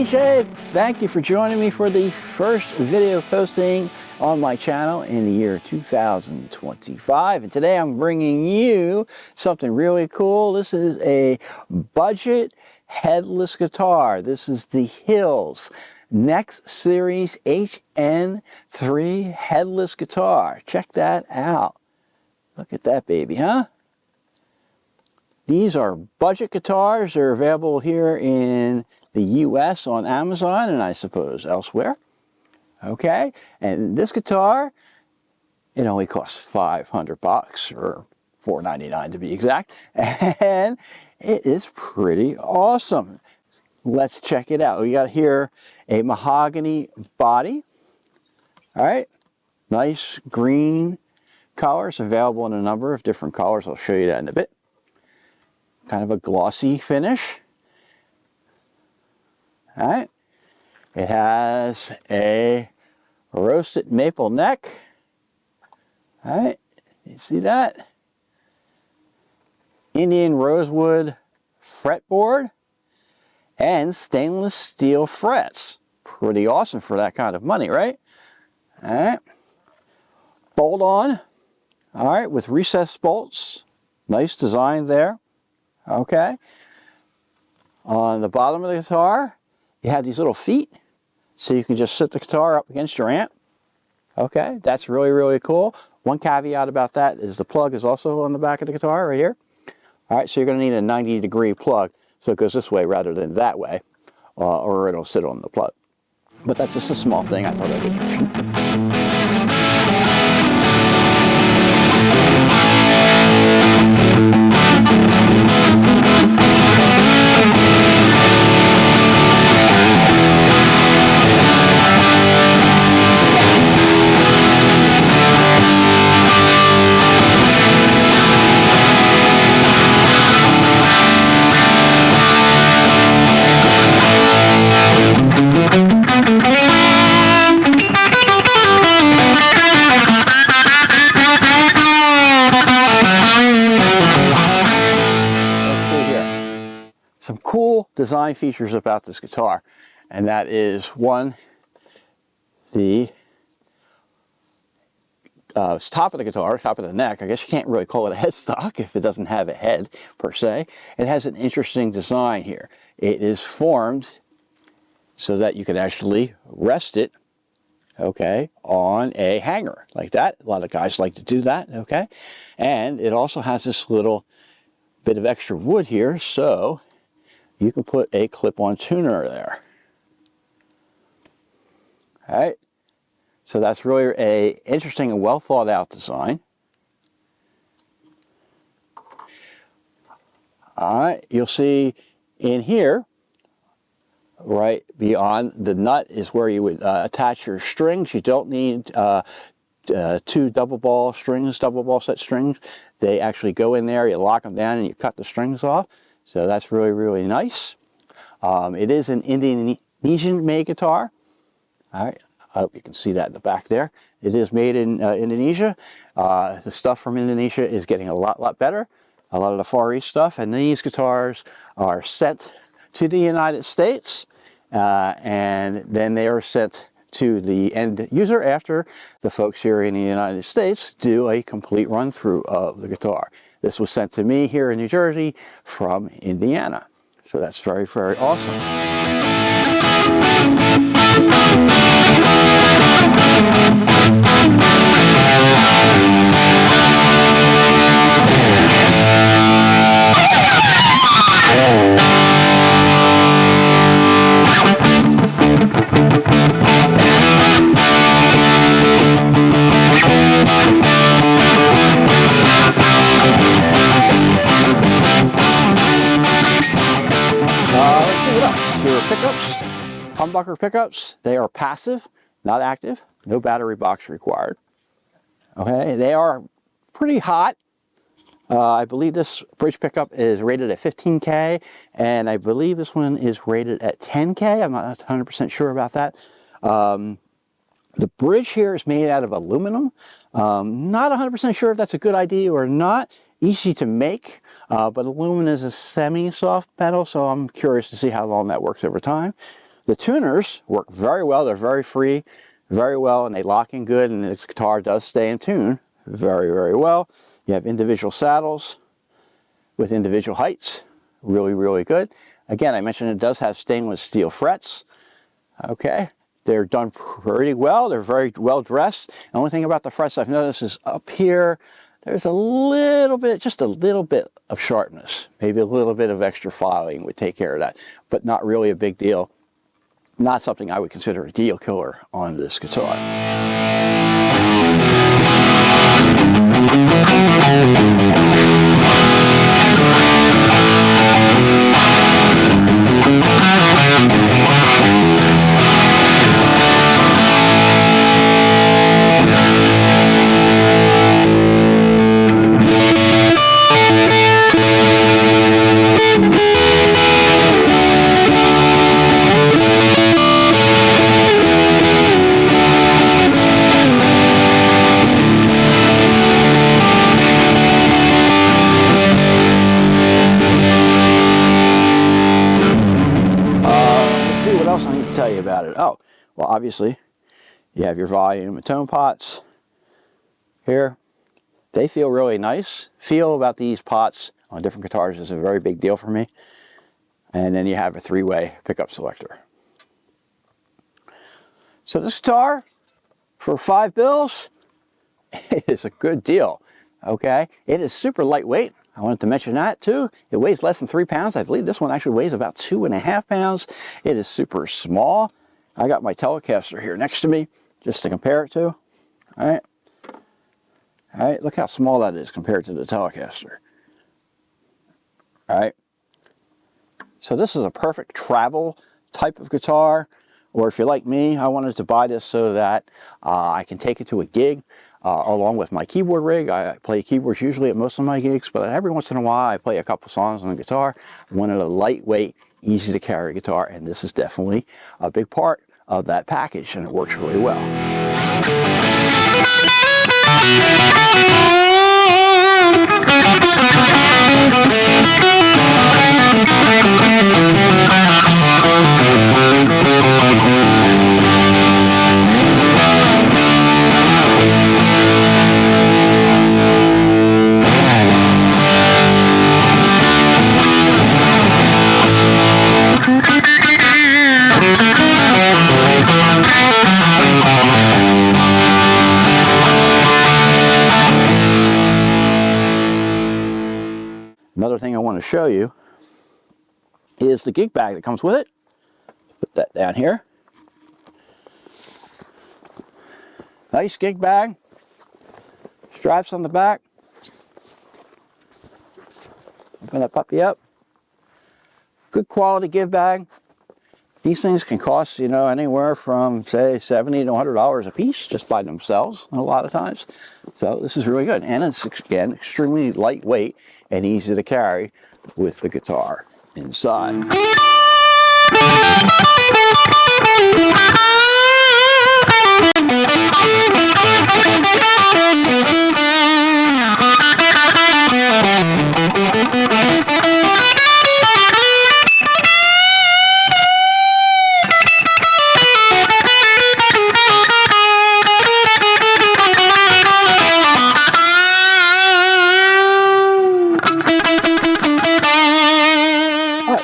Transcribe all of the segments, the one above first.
DJ. Thank you for joining me for the first video posting on my channel in the year 2025. And today I'm bringing you something really cool. This is a budget headless guitar. This is the HILS Next Series HN3 Headless guitar. Check that out. Look at that baby, huh? These are budget guitars. They're available here in the US on Amazon and I suppose elsewhere. Okay, and this guitar, it only costs $500 or $4.99 to be exact, and it is pretty awesome. Let's check it out. We got here a mahogany body. All right, nice green colors, available in a number of different colors. I'll show you that in a bit. Kind of a glossy finish. All right, it has a roasted maple neck. All right, you see that? Indian rosewood fretboard and stainless steel frets. Pretty awesome for that kind of money, right? All right, bolt on. All right, with recessed bolts. Nice design there. Okay, on the bottom of the guitar, you have these little feet, so you can just sit the guitar up against your amp. Okay, that's really, really cool. One caveat about that is the plug is also on the back of the guitar right here. All right, so you're going to need a 90-degree plug, so it goes this way rather than that way, or it'll sit on the plug. But that's just a small thing I thought I would mention. Some cool design features about this guitar, and that is one, the top of the guitar, top of the neck. I guess you can't really call it a headstock if it doesn't have a head per se. It has an interesting design here. It is formed so that you can actually rest it, okay, on a hanger like that. A lot of guys like to do that, okay? And it also has this little bit of extra wood here, so you can put a clip-on tuner there. All right, so that's really a interesting and well thought out design. All right, you'll see in here, right beyond the nut is where you would attach your strings. You don't need two double ball set strings. They actually go in there, you lock them down and you cut the strings off. So that's really, really nice. It is an Indonesian-made guitar. All right, I hope you can see that in the back there. It is made in Indonesia. The stuff from Indonesia is getting a lot better. A lot of the Far East stuff. And these guitars are sent to the United States. And then they are sent to the end user after the folks here in the United States do a complete run through of the guitar. This was sent to me here in New Jersey from Indiana. So that's very, very awesome. Pickups, humbucker pickups, they are passive, not active, no battery box required. Okay, they are pretty hot. I believe this bridge pickup is rated at 15K, and I believe this one is rated at 10K. I'm not 100% sure about that. The bridge here is made out of aluminum. Not 100% sure if that's a good idea or not. Easy to make, but aluminum is a semi-soft metal, so I'm curious to see how long that works over time. The tuners work very well. They're very free, very well, and they lock in good, and this guitar does stay in tune very, very well. You have individual saddles with individual heights. Really, really good. Again, I mentioned it does have stainless steel frets. Okay, they're done pretty well. They're very well dressed. The only thing about the frets I've noticed is up here, there's a little bit, just a little bit of sharpness. Maybe a little bit of extra filing would take care of that, but not really a big deal. Not something I would consider a deal killer on this guitar. Tell you about it. Oh, well, obviously you have your volume and tone pots here. They feel really nice. Feel about these pots on different guitars is a very big deal for me. And then you have a three-way pickup selector. So this guitar for $5 is a good deal. Okay, it is super lightweight. I wanted to mention that too. It weighs less than 3 pounds. I believe this one actually weighs about 2.5 pounds. It is super small. I got my Telecaster here next to me just to compare it to. All right, look how small that is compared to the Telecaster. All right, so this is a perfect travel type of guitar. Or if you're like me, I wanted to buy this so that I can take it to a gig along with my keyboard rig. I play keyboards usually at most of my gigs, but every once in a while I play a couple songs on the guitar. I wanted a lightweight, easy to carry guitar, and this is definitely a big part of that package, and it works really well. Another thing I want to show you is the gig bag that comes with it. Put that down here. Nice gig bag. Straps on the back. Open that puppy up. Good quality gig bag. These things can cost, you know, anywhere from, say, $70 to $100 a piece just by themselves a lot of times. So this is really good. And it's, again, extremely lightweight and easy to carry with the guitar inside.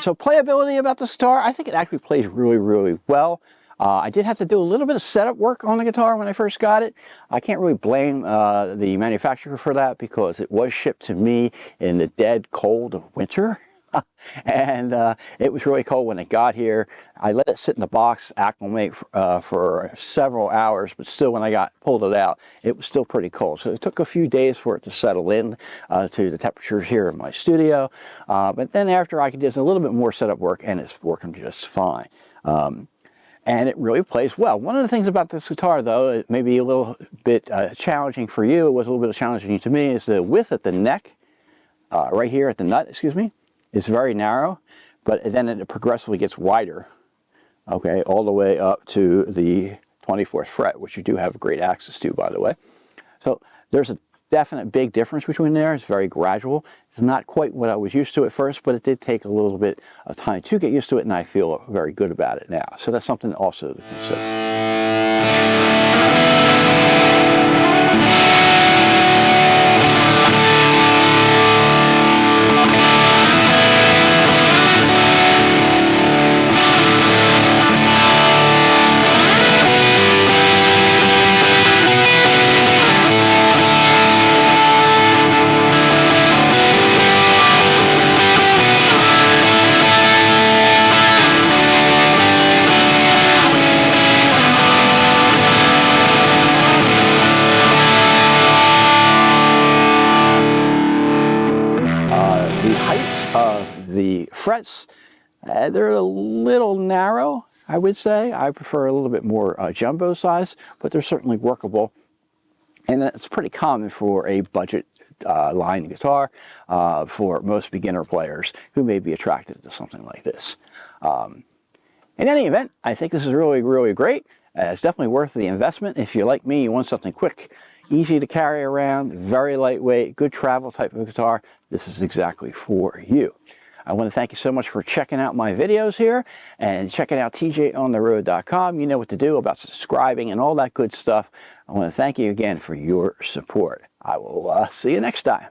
So playability about this guitar, I think it actually plays really, really well. I did have to do a little bit of setup work on the guitar when I first got it. I can't really blame the manufacturer for that because it was shipped to me in the dead cold of winter. And it was really cold when it got here. I let it sit in the box, acclimate for several hours, but still when I pulled it out, it was still pretty cold. So it took a few days for it to settle in to the temperatures here in my studio. But then after I did a little bit more setup work, and it's working just fine. And it really plays well. One of the things about this guitar, though, it may be a little bit challenging for you, it was a little bit challenging to me, is the width at the neck, right here at the nut, excuse me, is very narrow, but then it progressively gets wider, okay, all the way up to the 24th fret, which you do have great access to, by the way. So there's a definite big difference between there. It's very gradual. It's not quite what I was used to at first, but it did take a little bit of time to get used to it, and I feel very good about it now. So that's something also to consider. The height of the frets, they're a little narrow, I would say. I prefer a little bit more jumbo size, but they're certainly workable. And it's pretty common for a budget line guitar for most beginner players who may be attracted to something like this. In any event, I think this is really, really great. It's definitely worth the investment. If you're like me, you want something quick, easy to carry around, very lightweight, good travel type of guitar, this is exactly for you. I want to thank you so much for checking out my videos here and checking out tjontheroad.com. You know what to do about subscribing and all that good stuff. I want to thank you again for your support. I will see you next time.